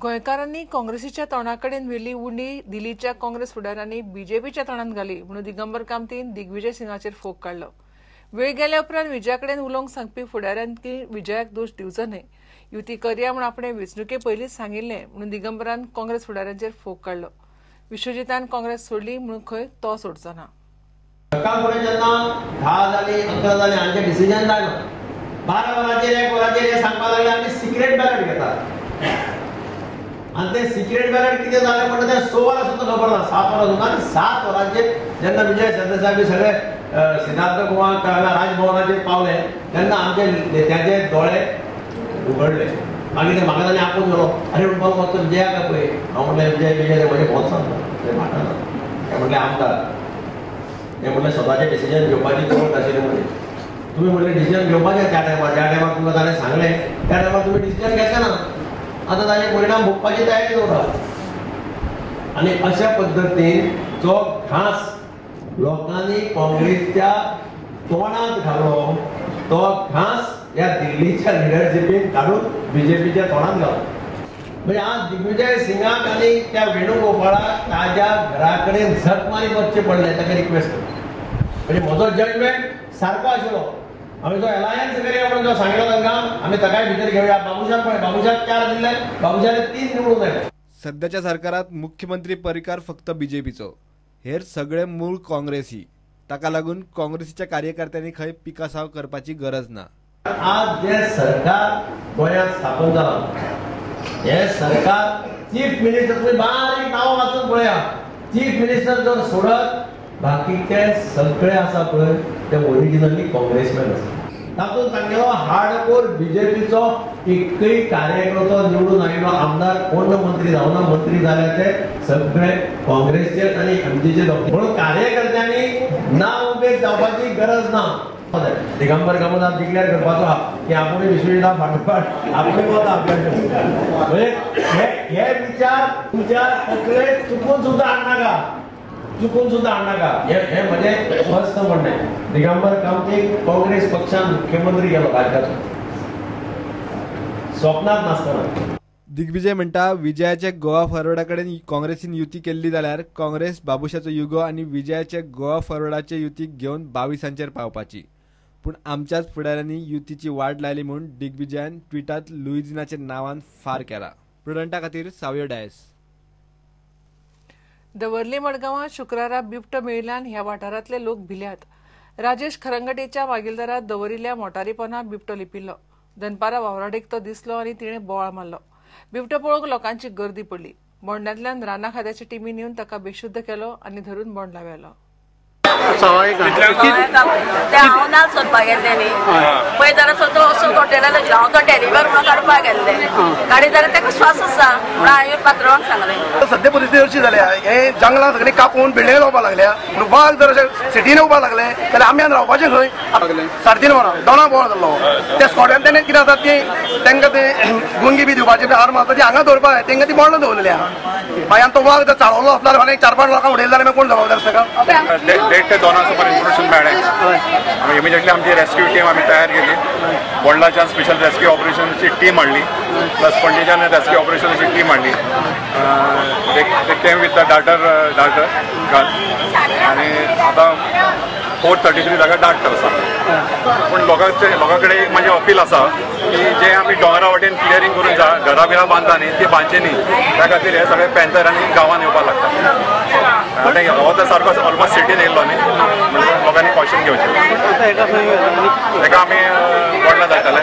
गोंयकारांनी काँग्रेसीच्या तोंडाकडेन व्हेली उंडी दिल्लीच्या काँग्रेस फुडाऱ्यांनी बीजेपीच्या तोंडात घाली म्हणून दिगंबर कामतीन दिग्विजय सिंगाचेर फोग काढलो। वेळ गेल्या उपरांत विजयाकडेन उलोवंक सांगपी फुडाऱ्यांनी विजयाक दोश दिवचो न्हय, युती करया म्हूण आपणे वेंचणुके पयलींच सांगिल्लें म्हणून दिगंबरान काँग्रेस फुडाऱ्यांचेर फोग काढलो। विश्वजितान काँग्रेस सोडली म्हणून खंय तो सोडचो ना। सरकार फुडें जेन्ना 10 जाली 11 जाली हांचे डिसिजन जायना 12 वरांचेर 1 वरांचेर हे सांगपाक लागले आमी सिक्रेट बॅलट घेतात आणि ते सिक्रेट बॅलट कितें जालें म्हणटा तें 6 वरां सुद्दां खबर ना 7 वरां सुद्दां आनी 7 वरांचेर जेन्ना विजय सरदेसाय सगळे सिद्धार्थ गोवांक राजभवनाचेर पावले तेन्ना आमचे नेत्याचे दोळे उगडले। मागीर ते म्हाका ताणें आपोवन गेलो अरे म्हणपाक मातसो विजयाक पळय हांव म्हणलें विजय म्हजे बोस ते म्हाका ते म्हणलें आमदार हे म्हणलें स्वताचें डिसिजन घेवपाची गरज आशिल्ली म्हणजे तुम्ही म्हणलें डिसिजन घेवपाचें त्या टायमार तुमकां ताणें सांगलें त्या टायमार तुमी डिसिजन घेतले ना आता ताजे परिणाम भोगपाची तयारी दवरा आणि अशा पद्दतीन जो घास लोकांनी काँग्रेसच्या तोंडात घालो तो घास या दिल्लीच्या लिडरशिपीन काढून बीजेपीच्या तोंडात घालो। म्हणजे आज दिग्विजय सिंगाक आणि त्या वेणुगोपाळाक ताज्या घरा कडेन झक मारीत वचचें पडलें ताका रिक्वेस्ट म्हणजे म्हजो जजमेंट सारको आशिल्लो। आम्ही जो अलायन्स करूया म्हणून जो सांगितलं तांकां आम्ही ताकाय भितर घेऊया। बाबूशाक पळय बाबूशाक 4 दिले बाबूशाने 3 निवडून आयले। सध्याच्या सरकारात मुख्यमंत्री परिकार फक्त बीजेपीचो, हेर सगळे मूळ काँग्रेसी, ताका लागून काँग्रेसीच्या कार्यकर्त्यांनी खंय पिकासाव करपाची गरज ना। आज जे सरकार गोंयांत स्थापन जालां हे सरकार चीफ मिनिस्टर तुम्ही बारीक नांव वाचून पळया चीफ मिनिस्टर जर सोडत बाकीचे सगळे आसा पळय ते ओरिजिनली काँग्रेसमॅन आसा। तातूंत तांगेलो हार्डकोर बीजेपीचो एकय कार्यकर्तो निवडून आयिल्लो आमदार कोण मंत्री जावना मंत्री जाले ते सगळे काँग्रेसचे आनी एमजीचे लोक म्हणून कार्यकर्त्यांनी नांव उबेग जावपाची गरज ना। दिगंबर कामत डिक्लेअर करपाचो की आपण विश्वजिता फाटोफाट आपले मत म्हणजे हे विचार तुमच्या तकलेत चुकून सुद्धा आणनाका हे म्हणजे स्पष्ट म्हणणें। दिगंबर कामतीक काँग्रेस पक्षान मुख्यमंत्री केलो राज्याचो स्वप्नात नासतना। दिग्विजय म्हणटा विजयाचे गोवा फॉरवर्डा कडेन काँग्रेसीन युती केल्ली जाल्यार काँग्रेस बाबूशाचो युगो आनी विजयाचे गोवा फॉरवर्डाचे युतीक घेवन 22 पावपाची, पूण आमच्याच फुडाऱ्यांनी युतीची वाट लायली म्हणून दिग्विजयान ट्विटात लुईजिनाचे नांवान फार केला। प्रुडंटा खातीर सावयो डायस। दवर्ली मडगांवां शुक्रारा बिबटो मेळिल्ल्यान ह्या वाठारांतले लोक भिल्यात। राजेश खरंगटेच्या मागीलदारात दवरिल्ल्या मोटारी पोंदा बिबटो लिपिल्लो। दनपारा वावराडेक तो दिसलो आनी तिणें बोवाळ मारलो। बिबटो पळोवंक लोकांची गर्दी पडली। बोंडांतल्यान रानां खात्याचे टिमीन येवन ताका बेशुद्ध केलो आनी धरून बोंडला व्हेलो। हांव नाल सोदपाक गेल्लें न्ही पळय जाल्यार तो असो हॉटेलान हांव तो डेलिव्हर म्हणून काडपाक गेल्लें गाडी जाल्यार ताका श्वास आसा म्हणून हांवें पात्रांवाक सांगलें। सद्या परिस्थिती अशी जाल्या हे जंगलां सगळीं कापून बिल्डिंग लावपाक लागल्या वाघ जर अशें सिटीन येवपाक लागले जाल्यार आमी रावपाचें खंय 3:30 वरां दोना बोवाळ जाल्लो त्या स्कॉटान तेणें कितें जाता ती तांकां ते गुंगी बी दिवपाची हार मारता ती हांगा दवरपाक तांकां ती बोंड दवरलेल्या मागीर तो वाघ जर चाळवलो आसलो जाल्यार 4-5 लोकांक उडयले जाल्यार कोण जबाबदार ताका इन्फॉर्मेशन मेळ्ळें इमिजिएटली आमची रेस्क्यू टीम आम्ही तयार केली। बोंडलाच्यान स्पेशल रेस्क्यू ऑपरेशनची टीम हाडली प्लस पणजेच्यान रेस्क्यू ऑपरेशनची टीम हाडली। ते केम विथ द डाटर आणि आता 433 जागा डार्ट आसा। पूण लोकां कडेन म्हाजें अपील आसा की जे आमी दोंगरा वाटेन क्लियरिंग करून घरां बिरां बांदता न्ही ती बांदची न्ही त्या खातीर हे सगळे पॅन्थर आनी गांवांत येवपाक लागता आनी हो तर सारको ऑलमोस्ट सिटीन येयल्लो न्ही म्हणून लोकांनी कॉशन घेवचें ताका आमी बोंडला जाताले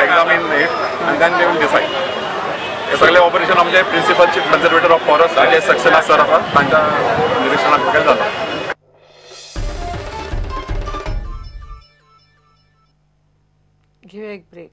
एग्जामीन इट आनी देन दे वील डिसायड। हे सगळे ऑपरेशन आमचे principal chief conservator of forest Ajay Saxena sir आसा तांच्या निरीक्षणान केलें जाता। घेऊया एक ब्रेक।